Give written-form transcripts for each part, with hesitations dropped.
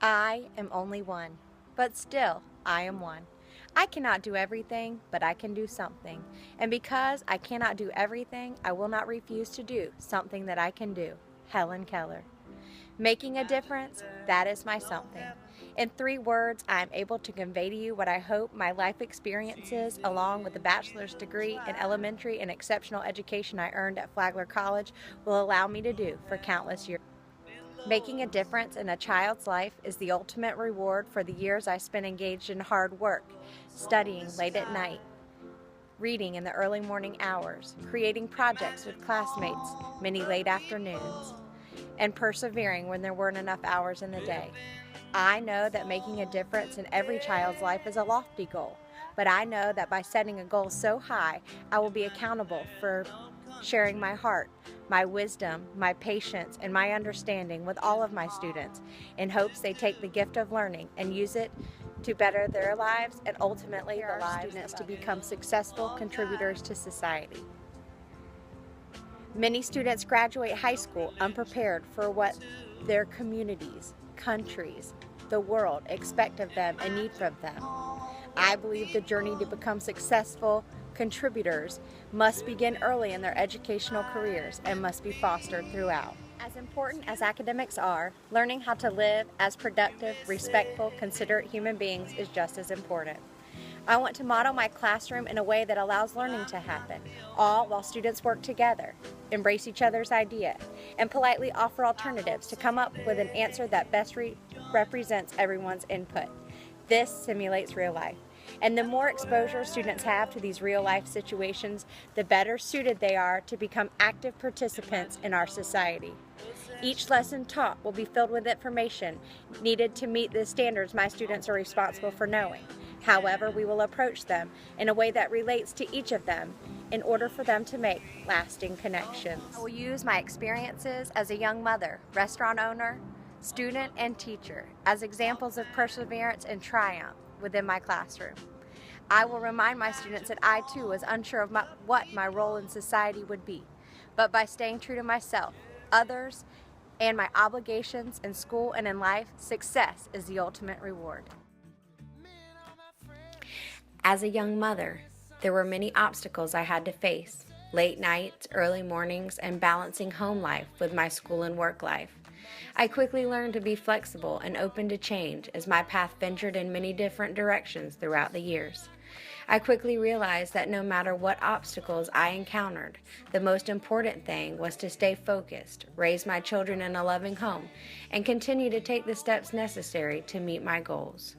I am only one, but still I am one. I cannot do everything, but I can do something. And because I cannot do everything, I will not refuse to do something that I can do. Helen Keller. Making a difference, that is my something. In 3 words, I am able to convey to you what I hope my life experiences, along with the bachelor's degree in elementary and exceptional education I earned at Flagler College, will allow me to do for countless years. Making a difference in a child's life is the ultimate reward for the years I spent engaged in hard work, studying late at night, reading in the early morning hours, creating projects with classmates many late afternoons, and persevering when there weren't enough hours in the day. I know that making a difference in every child's life is a lofty goal, but I know that by setting a goal so high, I will be accountable for sharing my heart, my wisdom, my patience, and my understanding with all of my students in hopes they take the gift of learning and use it to better their lives and ultimately the lives of students to become successful contributors to society. Many students graduate high school unprepared for what their communities, countries, the world expect of them and need from them. I believe the journey to become successful contributors must begin early in their educational careers and must be fostered throughout. As important as academics are, learning how to live as productive, respectful, considerate human beings is just as important. I want to model my classroom in a way that allows learning to happen, all while students work together, embrace each other's idea, and politely offer alternatives to come up with an answer that best represents everyone's input. This simulates real life. And the more exposure students have to these real-life situations, the better suited they are to become active participants in our society. Each lesson taught will be filled with information needed to meet the standards my students are responsible for knowing. However, we will approach them in a way that relates to each of them in order for them to make lasting connections. I will use my experiences as a young mother, restaurant owner, student, and teacher as examples of perseverance and triumph within my classroom. I will remind my students that I too was unsure of what my role in society would be, but by staying true to myself, others, and my obligations in school and in life, success is the ultimate reward. As a young mother, there were many obstacles I had to face: late nights, early mornings, and balancing home life with my school and work life. I quickly learned to be flexible and open to change as my path ventured in many different directions throughout the years. I quickly realized that no matter what obstacles I encountered, the most important thing was to stay focused, raise my children in a loving home, and continue to take the steps necessary to meet my goals.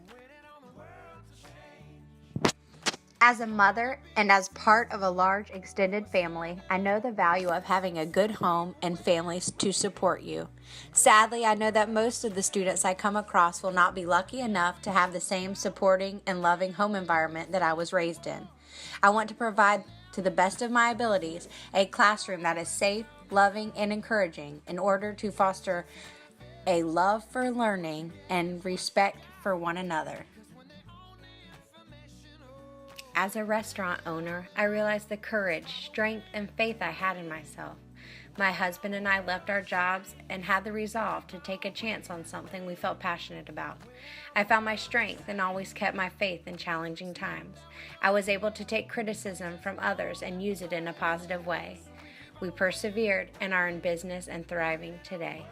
As a mother and as part of a large extended family, I know the value of having a good home and families to support you. Sadly, I know that most of the students I come across will not be lucky enough to have the same supporting and loving home environment that I was raised in. I want to provide, to the best of my abilities, a classroom that is safe, loving, and encouraging in order to foster a love for learning and respect for one another. As a restaurant owner, I realized the courage, strength, and faith I had in myself. My husband and I left our jobs and had the resolve to take a chance on something we felt passionate about. I found my strength and always kept my faith in challenging times. I was able to take criticism from others and use it in a positive way. We persevered and are in business and thriving today.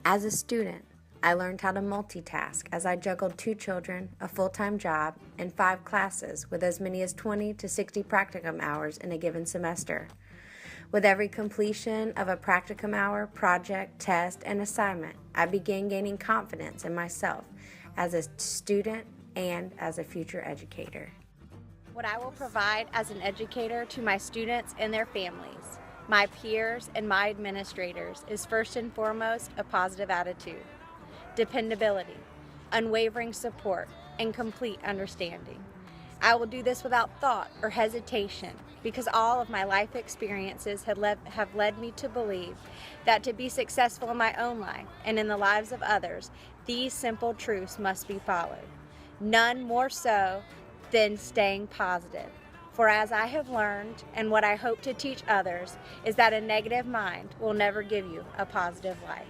As a student, I learned how to multitask as I juggled 2 children, a full-time job, and 5 classes with as many as 20 to 60 practicum hours in a given semester. With every completion of a practicum hour, project, test, and assignment, I began gaining confidence in myself as a student and as a future educator. What I will provide as an educator to my students and their families, my peers, and my administrators is first and foremost a positive attitude, dependability, unwavering support, and complete understanding. I will do this without thought or hesitation because all of my life experiences have led me to believe that to be successful in my own life and in the lives of others, these simple truths must be followed. None more so than staying positive. For as I have learned, and what I hope to teach others, is that a negative mind will never give you a positive life.